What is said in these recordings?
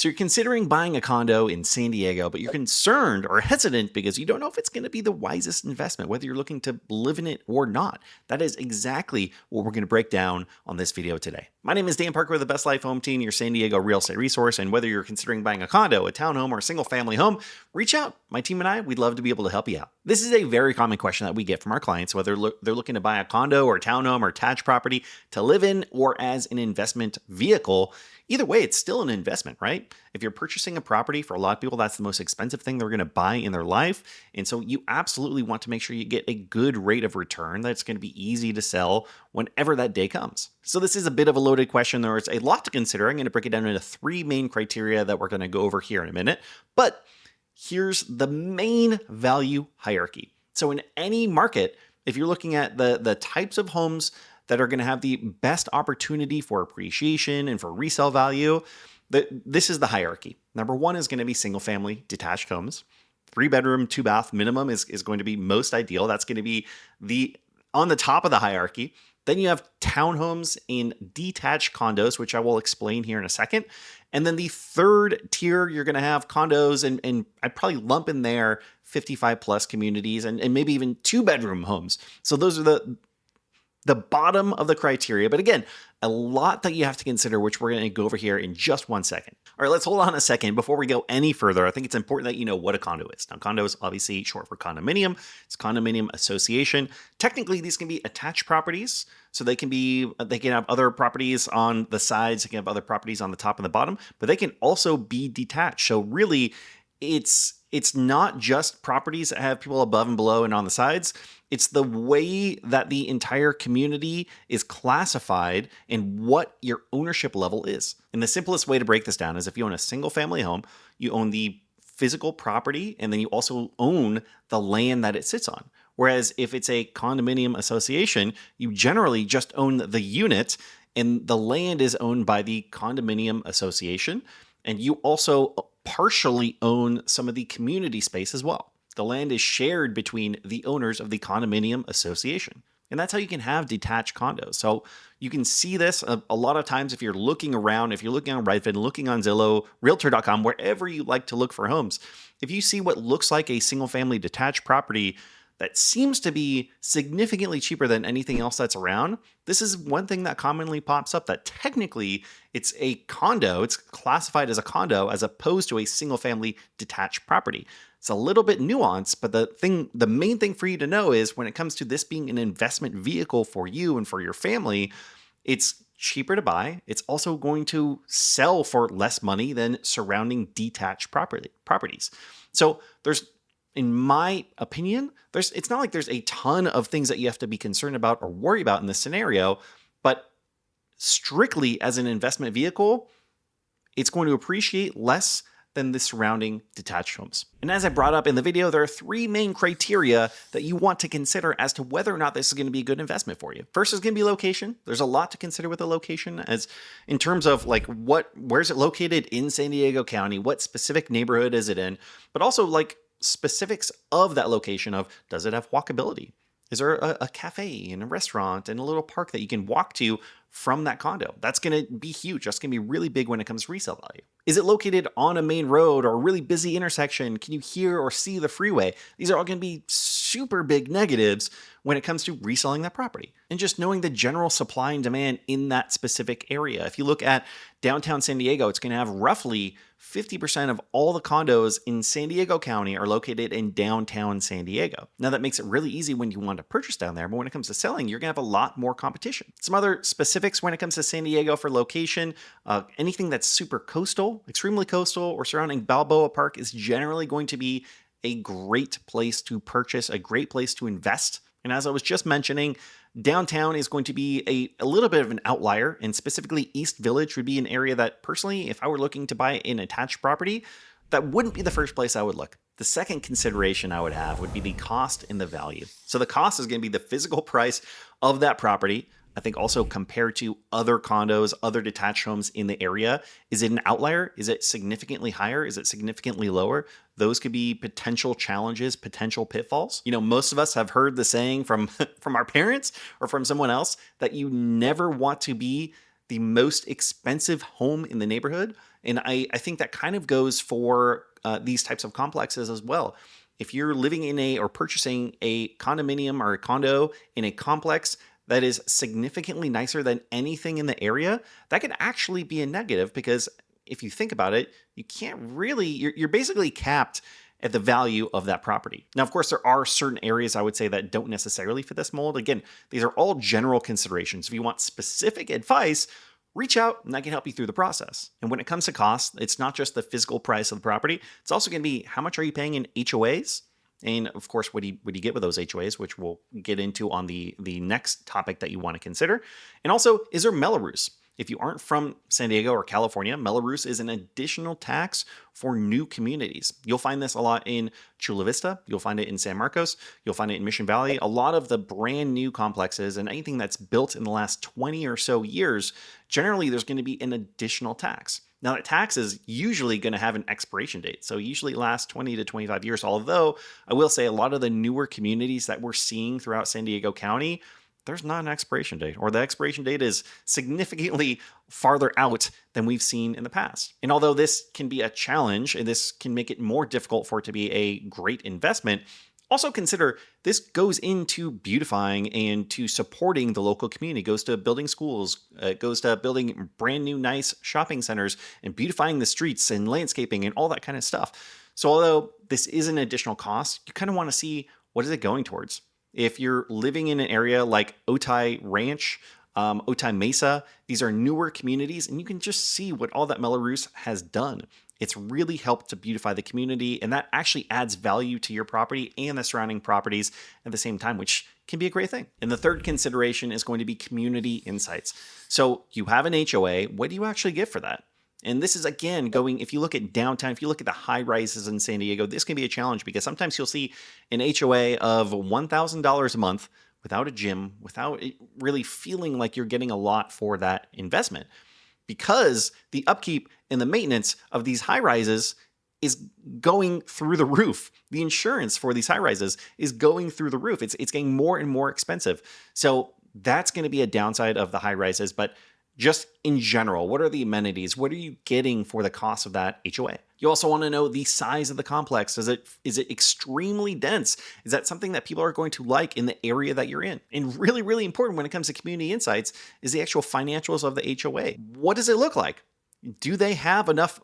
So you're considering buying a condo in San Diego, but you're concerned or hesitant because you don't know if it's going to be the wisest investment, whether you're looking to live in it or not. That is exactly what we're going to break down on this video today. My name is Dan Parker with the Best Life Home Team, your San Diego real estate resource. And whether you're considering buying a condo, a townhome, or a single family home, reach out. My team and I, we'd love to be able to help you out. This is a very common question that we get from our clients, whether they're looking to buy a condo or a townhome or attached property to live in or as an investment vehicle. Either way, it's still an investment, right? If you're purchasing a property, for a lot of people, that's the most expensive thing they're going to buy in their life. And so you absolutely want to make sure you get a good rate of return that's going to be easy to sell whenever that day comes. So this is a bit of a loaded question. There's a lot to consider. I'm going to break it down into three main criteria that we're going to go over here in a minute. But here's the main value hierarchy. So in any market, if you're looking at the types of homes that are going to have the best opportunity for appreciation and for resale value, this is the hierarchy. Number one is going to be single family detached homes. 3-bedroom, 2-bath minimum is going to be most ideal. That's going to be on the top of the hierarchy. Then you have townhomes and detached condos, which I will explain here in a second. And then the third tier, you're going to have condos, and I'd probably lump in there 55 plus communities and maybe even 2-bedroom homes. So those are the bottom of the criteria. But again, a lot that you have to consider, which we're going to go over here in just 1 second. All right, let's hold on a second. Before we go any further, I think it's important that you know what a condo is. Now, condo is obviously short for condominium. It's condominium association. Technically, these can be attached properties. So they can have other properties on the sides. They can have other properties on the top and the bottom, but they can also be detached. So really, it's not just properties that have people above and below and on the sides. It's the way that the entire community is classified and what your ownership level is. And the simplest way to break this down is if you own a single family home, you own the physical property, and then you also own the land that it sits on. Whereas if it's a condominium association, you generally just own the unit, and the land is owned by the condominium association. And you also partially own some of the community space as well. The land is shared between the owners of the condominium association. And that's how you can have detached condos. So you can see this a lot of times if you're looking around, if you're looking on Redfin, looking on Zillow, Realtor.com, wherever you like to look for homes. If you see what looks like a single family detached property that seems to be significantly cheaper than anything else that's around, this is one thing that commonly pops up, that technically it's a condo, it's classified as a condo as opposed to a single family detached property. It's a little bit nuanced, but the main thing for you to know is when it comes to this being an investment vehicle for you and for your family, it's cheaper to buy. It's also going to sell for less money than surrounding detached properties. So in my opinion, it's not like there's a ton of things that you have to be concerned about or worry about in this scenario, but strictly as an investment vehicle, it's going to appreciate less than the surrounding detached homes. And as I brought up in the video, there are three main criteria that you want to consider as to whether or not this is going to be a good investment for you. First is going to be location. There's a lot to consider with the location, as in terms of like where's it located in San Diego County? What specific neighborhood is it in? But also like specifics of that location of, does it have walkability? Is there a cafe and a restaurant and a little park that you can walk to from that condo? That's going to be huge. That's going to be really big when it comes to resale value. Is it located on a main road or a really busy intersection? Can you hear or see the freeway? These are all going to be super big negatives when it comes to reselling that property. And just knowing the general supply and demand in that specific area. If you look at downtown San Diego, it's going to have roughly 50% of all the condos in San Diego County are located in downtown San Diego. Now that makes it really easy when you want to purchase down there, but when it comes to selling, you're going to have a lot more competition. Some other specifics when it comes to San Diego for location, anything that's super coastal, extremely coastal, or surrounding Balboa Park is generally going to be a great place to purchase, a great place to invest. And as I was just mentioning, downtown is going to be a little bit of an outlier, and specifically East Village would be an area that personally, if I were looking to buy an attached property, that wouldn't be the first place I would look. The second consideration I would have would be the cost and the value. So the cost is going to be the physical price of that property. I think also compared to other condos, other detached homes in the area, is it an outlier? Is it significantly higher? Is it significantly lower? Those could be potential challenges, potential pitfalls. You know, most of us have heard the saying from our parents or from someone else that you never want to be the most expensive home in the neighborhood. And I think that kind of goes for these types of complexes as well. If you're living in or purchasing a condominium or a condo in a complex that is significantly nicer than anything in the area, that could actually be a negative because if you think about it, you can't really, you're basically capped at the value of that property. Now, of course, there are certain areas I would say that don't necessarily fit this mold. Again, these are all general considerations. If you want specific advice, reach out and I can help you through the process. And when it comes to cost, it's not just the physical price of the property. It's also going to be how much are you paying in HOAs? And of course, what do you get with those HOAs, which we'll get into on the next topic that you want to consider. And also, is there Mello-Roos? If you aren't from San Diego or California, Mello-Roos is an additional tax for new communities. You'll find this a lot in Chula Vista. You'll find it in San Marcos. You'll find it in Mission Valley. A lot of the brand new complexes and anything that's built in the last 20 or so years, generally there's going to be an additional tax. Now, that tax is usually going to have an expiration date. So it usually lasts 20 to 25 years. Although I will say a lot of the newer communities that we're seeing throughout San Diego County, there's not an expiration date, or the expiration date is significantly farther out than we've seen in the past. And although this can be a challenge and this can make it more difficult for it to be a great investment, also consider this goes into beautifying and to supporting the local community. It goes to building schools. It goes to building brand new nice shopping centers and beautifying the streets and landscaping and all that kind of stuff. So although this is an additional cost, you kind of want to see what is it going towards. If you're living in an area like Otay Ranch, Otay Mesa, these are newer communities, and you can just see what all that Mello-Roos has done. It's really helped to beautify the community, and that actually adds value to your property and the surrounding properties at the same time, which can be a great thing. And the third consideration is going to be community insights. So you have an HOA. What do you actually get for that? And this is, again, if you look at downtown, if you look at the high rises in San Diego, this can be a challenge because sometimes you'll see an HOA of $1,000 a month without a gym, without it really feeling like you're getting a lot for that investment because the upkeep and the maintenance of these high rises is going through the roof. The insurance for these high rises is going through the roof. It's getting more and more expensive. So that's going to be a downside of the high rises, but just in general, what are the amenities? What are you getting for the cost of that HOA? You also want to know the size of the complex. Is it extremely dense? Is that something that people are going to like in the area that you're in? And really, really important when it comes to community insights is the actual financials of the HOA. What does it look like? Do they have enough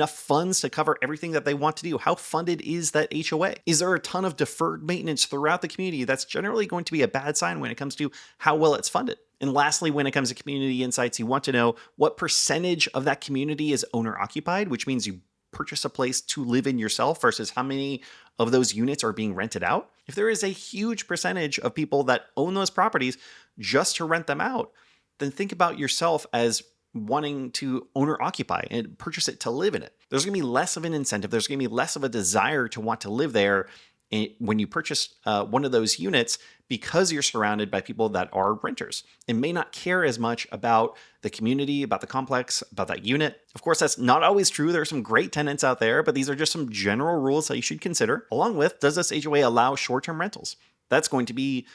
funds to cover everything that they want to do? How funded is that HOA? Is there a ton of deferred maintenance throughout the community? That's generally going to be a bad sign when it comes to how well it's funded. And lastly, when it comes to community insights, you want to know what percentage of that community is owner occupied, which means you purchase a place to live in yourself versus how many of those units are being rented out. If there is a huge percentage of people that own those properties just to rent them out, then think about yourself as wanting to owner occupy and purchase it to live in it. There's going to be less of an incentive. There's going to be less of a desire to want to live there when you purchase one of those units because you're surrounded by people that are renters and may not care as much about the community, about the complex, about that unit. Of course, that's not always true. There are some great tenants out there, but these are just some general rules that you should consider. Along with, does this HOA allow short-term rentals? That's going to be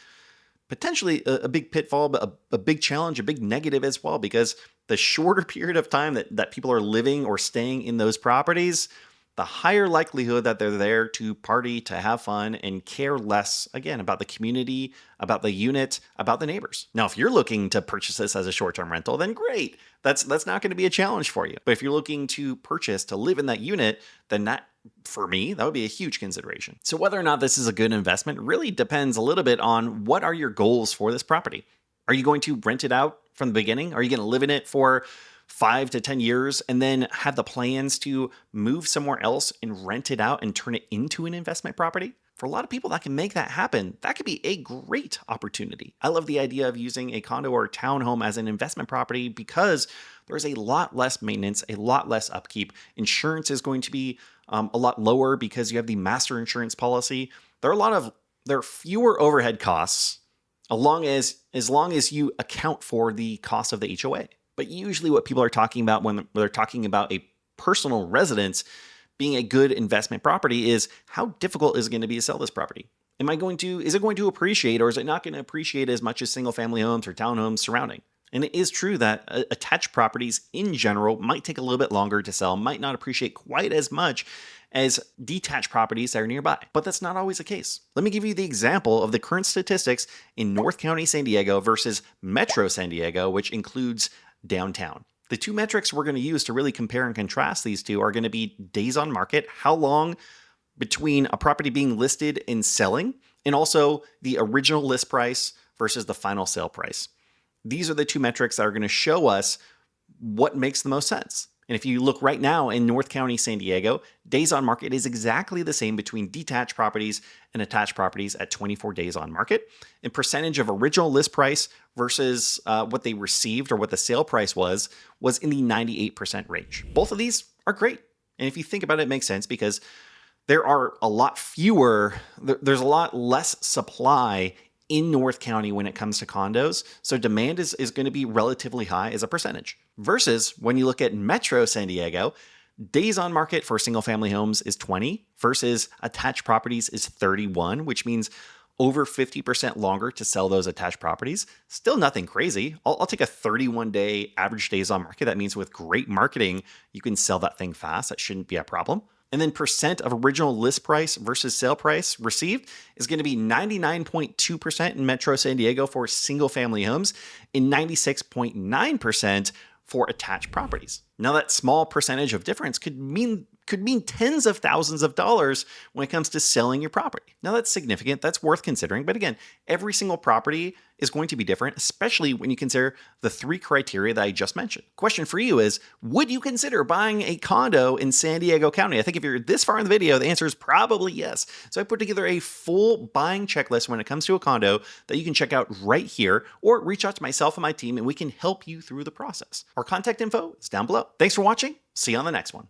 potentially a big pitfall, but a big challenge, a big negative as well, because the shorter period of time that people are living or staying in those properties, the higher likelihood that they're there to party, to have fun, and care less, again, about the community, about the unit, about the neighbors. Now, if you're looking to purchase this as a short-term rental, then great. That's not going to be a challenge for you. But if you're looking to purchase to live in that unit, then for me, that would be a huge consideration. So whether or not this is a good investment really depends a little bit on what are your goals for this property. Are you going to rent it out from the beginning? Are you going to live in it for 5 to 10 years and then have the plans to move somewhere else and rent it out and turn it into an investment property? For a lot of people that can make that happen, that could be a great opportunity. I love the idea of using a condo or a townhome as an investment property because there's a lot less maintenance, a lot less upkeep. Insurance is going to be a lot lower because you have the master insurance policy. There are fewer overhead costs as long as you account for the cost of the HOA. But usually what people are talking about when they're talking about a personal residence being a good investment property is how difficult is it going to be to sell this property? Is it going to appreciate, or is it not going to appreciate as much as single family homes or townhomes surrounding? And it is true that attached properties in general might take a little bit longer to sell, might not appreciate quite as much as detached properties that are nearby. But that's not always the case. Let me give you the example of the current statistics in North County, San Diego versus Metro San Diego, which includes downtown. The two metrics we're going to use to really compare and contrast these two are going to be days on market, how long between a property being listed and selling, and also the original list price versus the final sale price. These are the two metrics that are going to show us what makes the most sense. And if you look right now in North County, San Diego, days on market is exactly the same between detached properties and attached properties at 24 days on market. And percentage of original list price versus what they received or what the sale price was in the 98% range. Both of these are great. And if you think about it, it makes sense because there are a lot fewer, there's a lot less supply in North County when it comes to condos. So demand is going to be relatively high as a percentage. Versus when you look at Metro San Diego, days on market for single family homes is 20 versus attached properties is 31, which means over 50% longer to sell those attached properties. Still nothing crazy. I'll take a 31-day average days on market. That means with great marketing, you can sell that thing fast. That shouldn't be a problem. And then percent of original list price versus sale price received is going to be 99.2% in Metro San Diego for single family homes and 96.9% for attached properties. Now that small percentage of difference could mean tens of thousands of dollars when it comes to selling your property. Now that's significant, that's worth considering, but again, every single property is going to be different, especially when you consider the three criteria that I just mentioned. Question for you is, would you consider buying a condo in San Diego County? I think if you're this far in the video, the answer is probably yes. So I put together a full buying checklist when it comes to a condo that you can check out right here, or reach out to myself and my team and we can help you through the process. Our contact info is down below. Thanks for watching. See you on the next one.